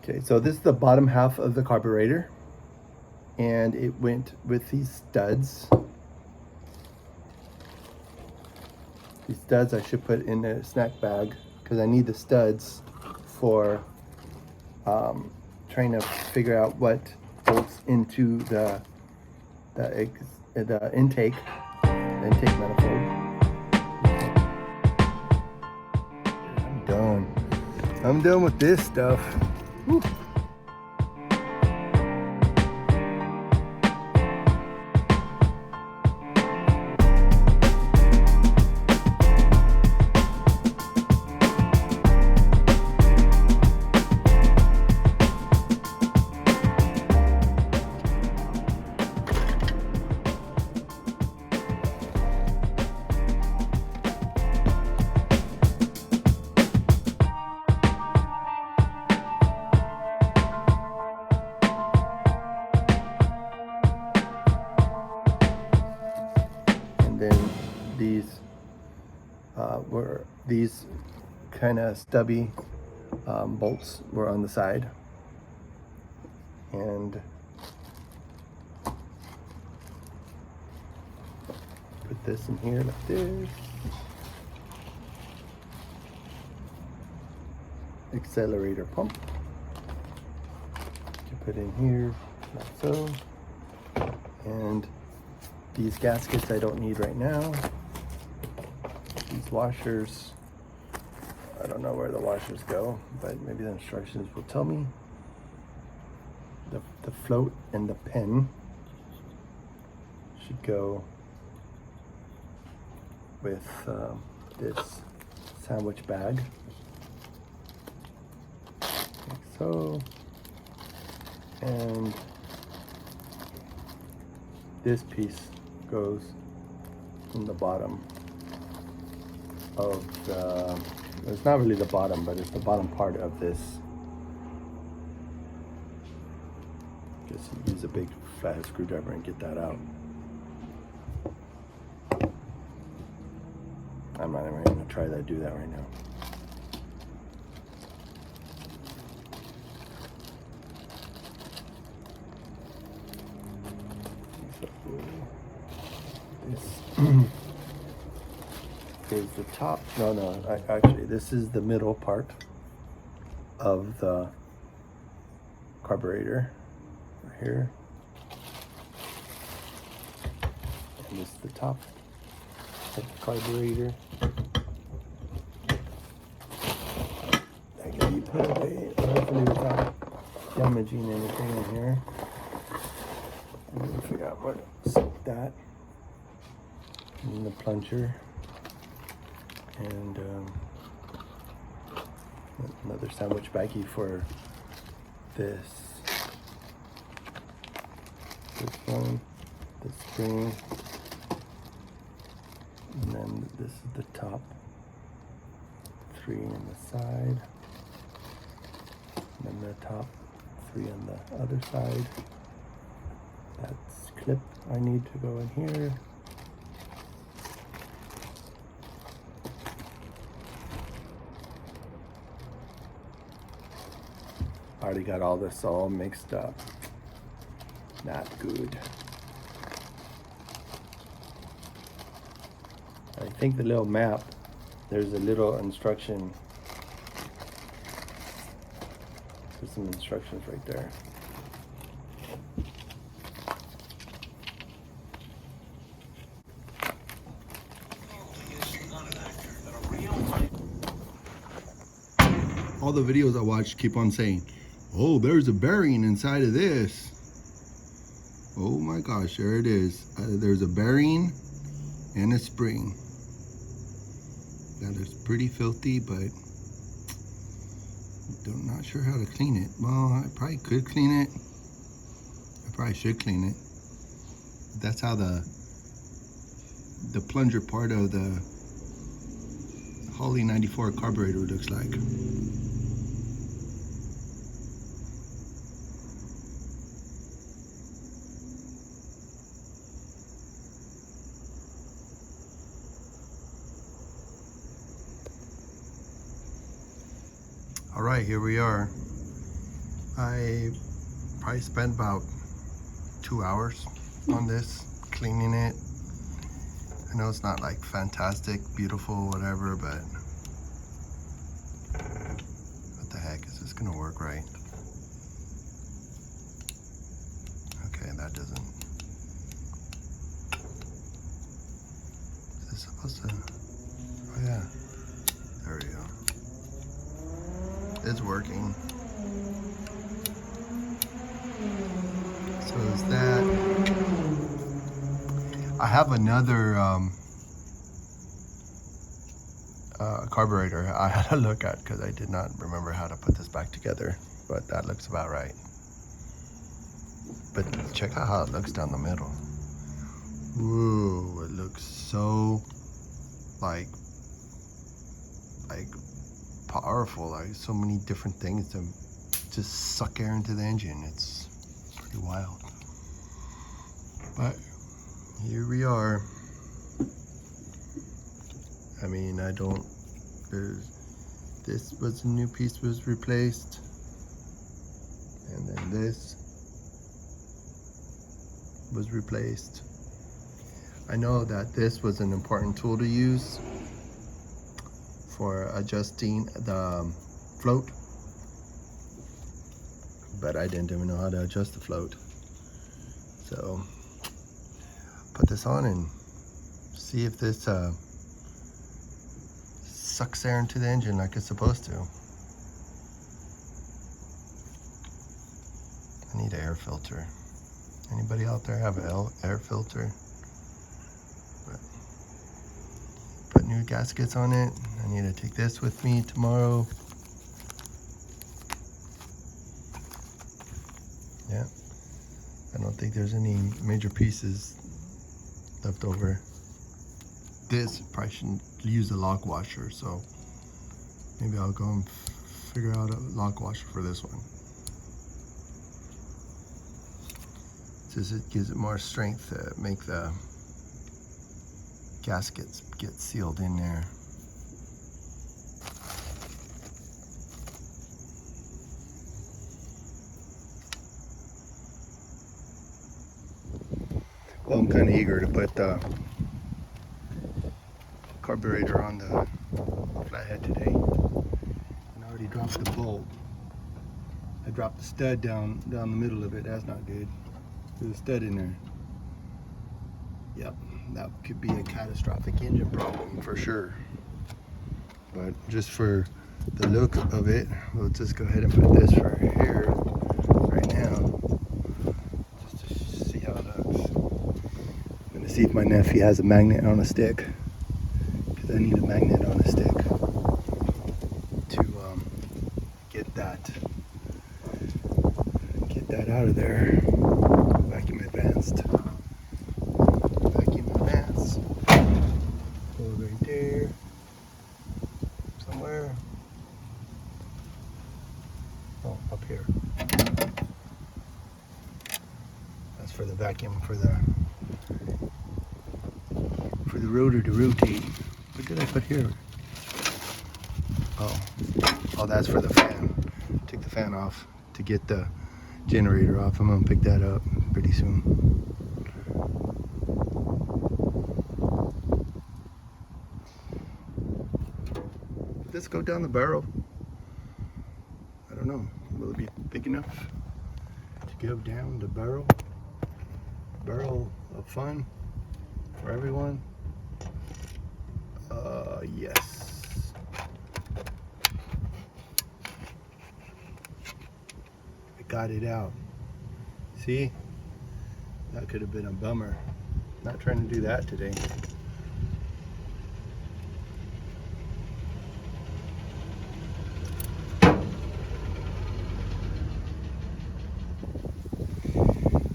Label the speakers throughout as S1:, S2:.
S1: Okay, so this is the bottom half of the carburetor, and it went with these studs. These studs I should put in a snack bag because I need the studs for trying to figure out what bolts into the intake manifold. I'm done with this stuff. Whew. Then these kind of stubby bolts were on the side, and put this in here like this. Accelerator pump you put in here like so, and these gaskets I don't need right now. These washers, I don't know where the washers go, but maybe the instructions will tell me. The float and the pin should go with this sandwich bag, like so. And this piece goes in the bottom of the, it's not really the bottom, but it's the bottom part of this. Just use a big flathead screwdriver and get that out. I'm not even gonna try to do that right now. This is the top. No, actually, this is the middle part of the carburetor right here. And this is the top of the carburetor. That can be put away, hopefully without damaging anything in here. I'm gonna figure out where to stick that. And the plunger. And another sandwich baggie for this one, the spring, and then this is the top, 3 on the side, and then the top 3 on the other side. That's clip I need to go in here. Already got all this all mixed up. Not good. I think the little map, there's a little instruction. There's some instructions right there. All the videos I watch keep on saying, oh, there's a bearing inside of this. Oh my gosh, there it is. There's a bearing and a spring. That is pretty filthy, but I'm not sure how to clean it. Well, I probably could clean it. I probably should clean it. That's how the plunger part of the Holley 94 carburetor looks like. All right, here we are. I probably spent about 2 hours on this, cleaning it. I know it's not like fantastic, beautiful, whatever, but what the heck, is this gonna work right? Okay, that doesn't. Is this supposed to? Oh yeah, there we go. It's working. So is that. I have another carburetor I had to look at because I did not remember how to put this back together, but that looks about right. But check out how it looks down the middle. Whoa, it looks so like powerful, like so many different things to just suck air into the engine. It's pretty wild. But here we are. I mean, this was a new piece was replaced, and then this was replaced. I know that this was an important tool to use for adjusting the float, but I didn't even know how to adjust the float. So put this on and see if this sucks air into the engine like it's supposed to. I need an air filter. Anybody out there have an air filter? Put new gaskets on it. I need to take this with me tomorrow. Yeah, I don't think there's any major pieces left over. This probably shouldn't use a lock washer, so maybe I'll go and figure out a lock washer for this one. Just it gives it more strength to make the gaskets get sealed in there. Well, I'm kind of eager to put the carburetor on the Flathead today. And I already dropped the bulb. I dropped the stud down the middle of it. That's not good. There's a stud in there. Yep, that could be a catastrophic engine problem for sure. But just for the look of it, we'll just go ahead and put this for here right now, just to see how it looks. I'm gonna see if my nephew has a magnet on a stick, because I need a magnet on a stick to get that out of there. Vacuum advanced. Vacuum advanced. Go right there. Somewhere. Oh, up here. That's for the vacuum for the rotor to rotate. What did I put here? Oh, that's for the fan. Take the fan off to get the generator off. I'm gonna pick that up pretty soon. Did this go down the barrel? I don't know. Will it be big enough to go down the barrel? Barrel of fun for everyone? Yes. I got it out. See? That could have been a bummer. Not trying to do that today.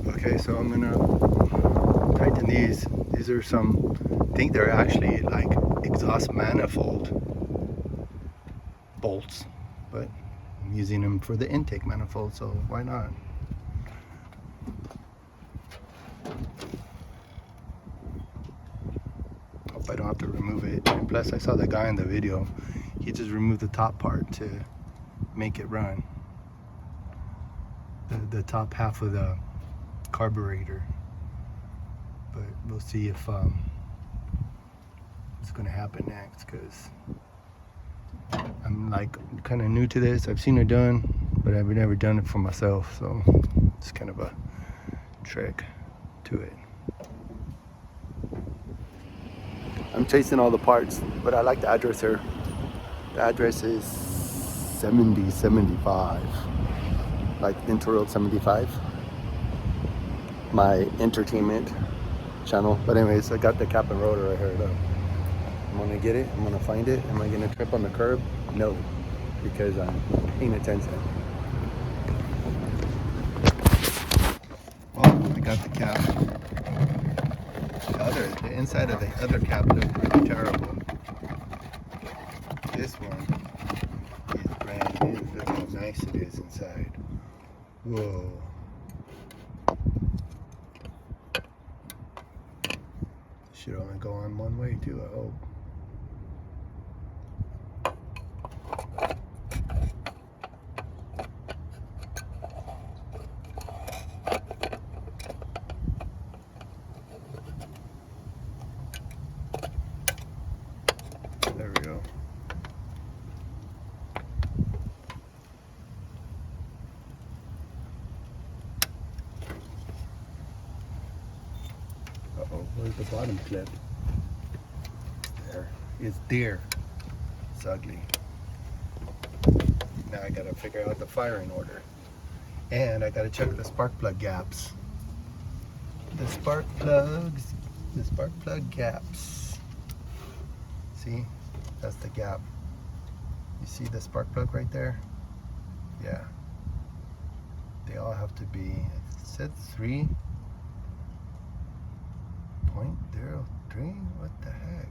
S1: Okay, so I'm gonna tighten these. These are some, I think they're actually like exhaust manifold bolts, but I'm using them for the intake manifold, so why not? Hope I don't have to remove it. And plus, I saw the guy in the video, he just removed the top part to make it run. the top half of the carburetor. But we'll see if it's gonna happen next, because I'm like kind of new to this. I've seen it done, but I've never done it for myself, so it's kind of a trick to it. I'm chasing all the parts, but I like the address here. The address is 7075, like INTERWORLD 75, my entertainment channel. But anyways, I got the cap and rotor right here. Look, I'm gonna get it, I'm gonna find it. Am I gonna trip on the curb? No, because I'm paying attention. Oh, I got the cap. The inside of the other cap looked pretty terrible. This one is brand new. Look how nice it is inside. Whoa. Should only go on one way too, I hope. There we go. Uh-oh, where's the bottom clip? There. It's there. It's ugly. Now I gotta figure out the firing order. And I gotta check the spark plug gaps. The spark plug gaps. See? That's the gap. You see the spark plug right there? Yeah. They all have to be, it said 3.03. What the heck?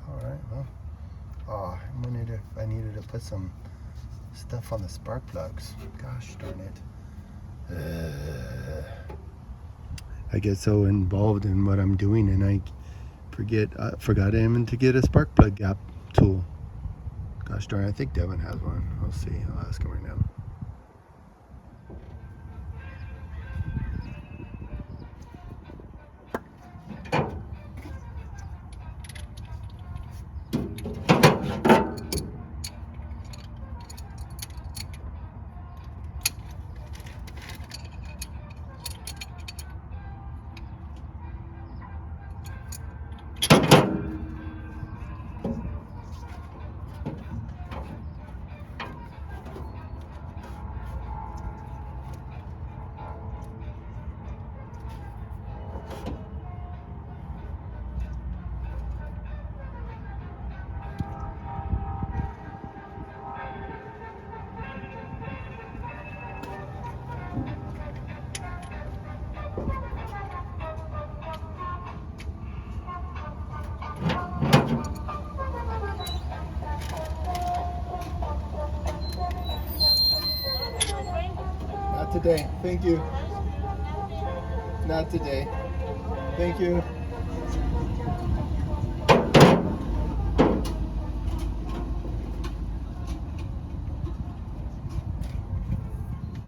S1: Alright, well. Oh, I needed to put some stuff on the spark plugs. Gosh darn it. I get so involved in what I'm doing and I forgot even to get a spark plug gap tool. Gosh darn, I think Devin has one. I'll see. I'll ask him right now. Not today. Thank you. Not today. Thank you.